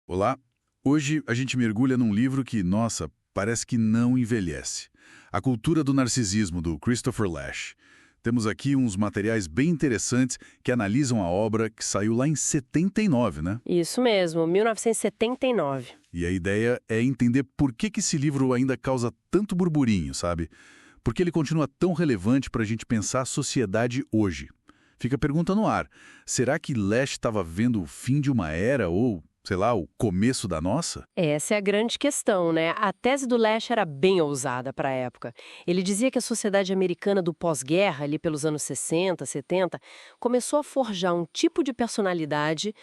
Olá, hoje a gente mergulha num livro que, nossa, parece que não envelhece. A Cultura do Narcisismo, do Christopher Lasch. Temos aqui uns materiais bem interessantes que analisam a obra que saiu lá em 79, né? Isso mesmo, 1979. E a ideia é entender por que esse livro ainda causa tanto burburinho, sabe? Por que ele continua tão relevante para a gente pensar a sociedade hoje. Fica a pergunta no ar. Será que Lasch estava vendo o fim de uma era ou, sei lá, o começo da nossa? Essa é a grande questão, né? A tese do Lasch era bem ousada para a época. Ele dizia que a sociedade americana do pós-guerra, ali pelos anos 60, 70, começou a forjar um tipo de personalidade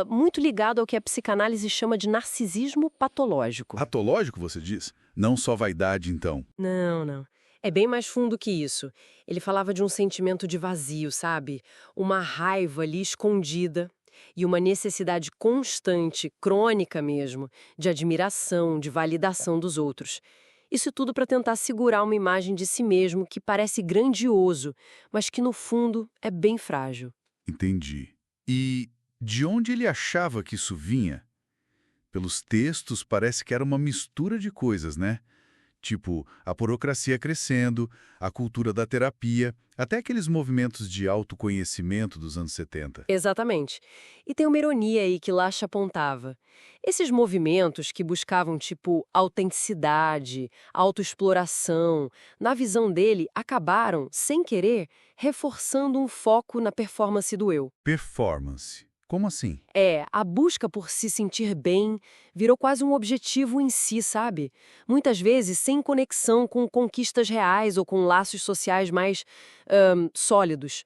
muito ligado ao que a psicanálise chama de narcisismo patológico. Patológico, você diz? Não só vaidade, então. Não, não. É bem mais fundo que isso. Ele falava de um sentimento de vazio, sabe? Uma raiva ali escondida e uma necessidade constante, crônica mesmo, de admiração, de validação dos outros. Isso tudo para tentar segurar uma imagem de si mesmo que parece grandioso, mas que no fundo é bem frágil. Entendi. E de onde ele achava que isso vinha? Pelos textos, parece que era uma mistura de coisas, né? Tipo, a burocracia crescendo, a cultura da terapia, até aqueles movimentos de autoconhecimento dos anos 70. Exatamente. E tem uma ironia aí que Lasch apontava. Esses movimentos que buscavam, tipo, autenticidade, autoexploração, na visão dele, acabaram, sem querer, reforçando um foco na performance do eu. Performance. Como assim? A busca por se sentir bem virou quase um objetivo em si, sabe? Muitas vezes sem conexão com conquistas reais ou com laços sociais mais sólidos.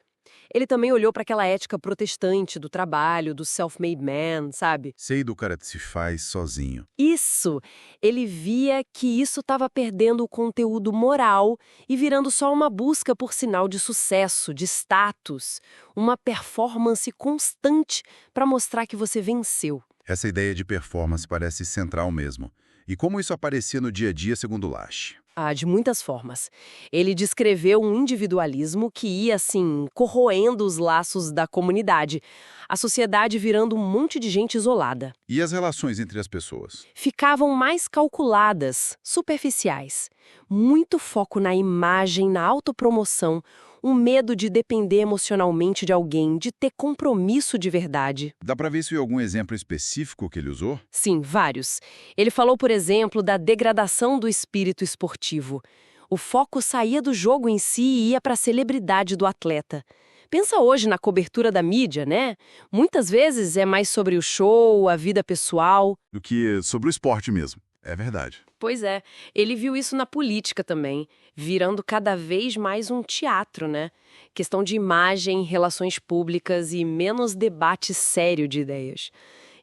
Ele também olhou para aquela ética protestante do trabalho, do self-made man, sabe? Sei do cara que se faz sozinho. Isso! Ele via que isso estava perdendo o conteúdo moral e virando só uma busca por sinal de sucesso, de status, uma performance constante para mostrar que você venceu. Essa ideia de performance parece central mesmo. E como isso aparecia no dia a dia, segundo Lasch? De muitas formas. Ele descreveu um individualismo que ia, assim, corroendo os laços da comunidade, a sociedade virando um monte de gente isolada. E as relações entre as pessoas? Ficavam mais calculadas, superficiais. Muito foco na imagem, na autopromoção, um medo de depender emocionalmente de alguém, de ter compromisso de verdade. Dá pra ver isso em algum exemplo específico que ele usou? Sim, vários. Ele falou, por exemplo, da degradação do espírito esportivo. O foco saía do jogo em si e ia para a celebridade do atleta. Pensa hoje na cobertura da mídia, né? Muitas vezes é mais sobre o show, a vida pessoal. Do que sobre o esporte mesmo. É verdade. Pois é, ele viu isso na política também, virando cada vez mais um teatro, né? Questão de imagem, relações públicas e menos debate sério de ideias.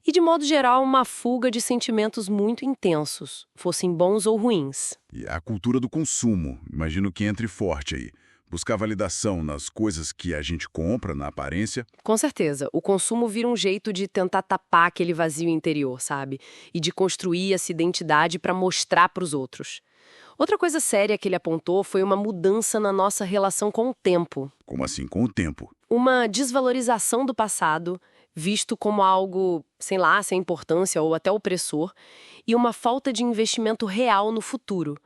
E, de modo geral, uma fuga de sentimentos muito intensos, fossem bons ou ruins. E a cultura do consumo, imagino que entre forte aí. Buscar validação nas coisas que a gente compra, na aparência. Com certeza, o consumo vira um jeito de tentar tapar aquele vazio interior, sabe? E de construir essa identidade para mostrar para os outros. Outra coisa séria que ele apontou foi uma mudança na nossa relação com o tempo. Como assim, com o tempo? Uma desvalorização do passado, visto como algo, sei lá, sem importância ou até opressor, e uma falta de investimento real no futuro.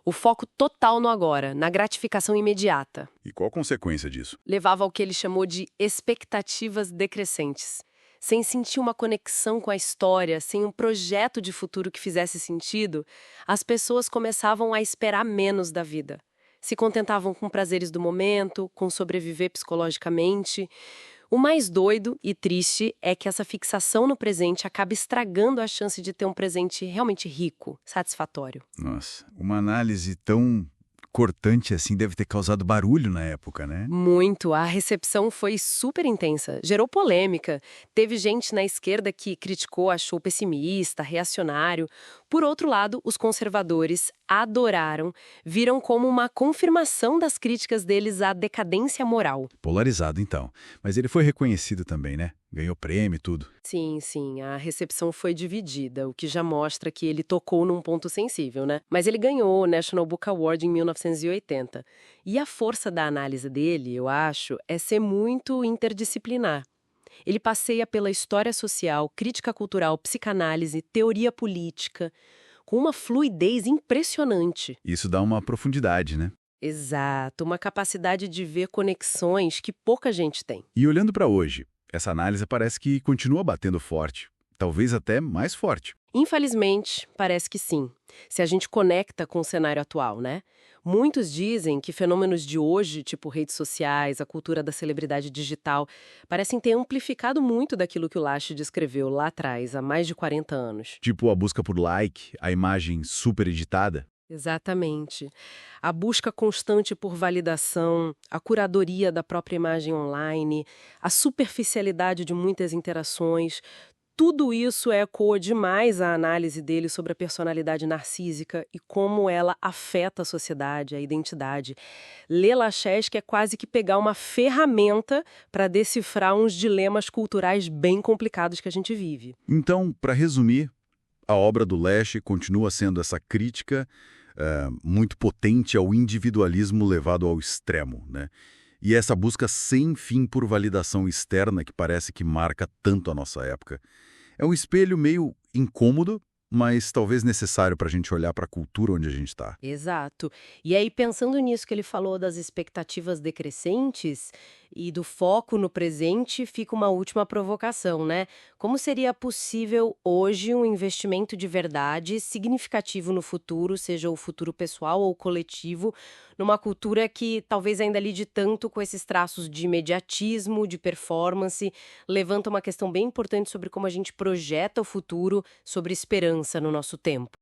O foco total no agora, na gratificação imediata. E qual a consequência disso? Levava ao que ele chamou de expectativas decrescentes. Sem sentir uma conexão com a história, sem um projeto de futuro que fizesse sentido, as pessoas começavam a esperar menos da vida. Se contentavam com prazeres do momento, com sobreviver psicologicamente. O mais doido e triste é que essa fixação no presente acaba estragando a chance de ter um presente realmente rico, satisfatório. Nossa, uma análise tão cortante assim deve ter causado barulho na época, né? Muito. A recepção foi super intensa. Gerou polêmica. Teve gente na esquerda que criticou, achou pessimista, reacionário. Por outro lado, os conservadores adoraram, viram como uma confirmação das críticas deles à decadência moral. Polarizado, então. Mas ele foi reconhecido também, né? Ganhou prêmio e tudo. Sim, sim, a recepção foi dividida, o que já mostra que ele tocou num ponto sensível, né? Mas ele ganhou o National Book Award em 1980. E a força da análise dele, eu acho, é ser muito interdisciplinar. Ele passeia pela história social, crítica cultural, psicanálise, teoria política, com uma fluidez impressionante. Isso dá uma profundidade, né? Exato, uma capacidade de ver conexões que pouca gente tem. E olhando para hoje, essa análise parece que continua batendo forte, talvez até mais forte. Infelizmente, parece que sim. Se a gente conecta com o cenário atual, né? Muitos dizem que fenômenos de hoje, tipo redes sociais, a cultura da celebridade digital, parecem ter amplificado muito daquilo que o Lasch descreveu lá atrás, há mais de 40 anos. Tipo a busca por like, a imagem super editada. Exatamente. A busca constante por validação, a curadoria da própria imagem online, a superficialidade de muitas interações, tudo isso ecoa demais a análise dele sobre a personalidade narcísica e como ela afeta a sociedade, a identidade. Ler Lachesky é quase que pegar uma ferramenta para decifrar uns dilemas culturais bem complicados que a gente vive. Então, para resumir, a obra do Lasch continua sendo essa crítica muito potente ao individualismo levado ao extremo, né? E essa busca sem fim por validação externa que parece que marca tanto a nossa época. É um espelho meio incômodo, mas talvez necessário para a gente olhar para a cultura onde a gente está. Exato. E aí, pensando nisso que ele falou das expectativas decrescentes e do foco no presente, fica uma última provocação, né? Como seria possível hoje um investimento de verdade significativo no futuro, seja o futuro pessoal ou coletivo, numa cultura que talvez ainda lide tanto com esses traços de imediatismo, de performance, levanta uma questão bem importante sobre como a gente projeta o futuro, sobre esperança no nosso tempo.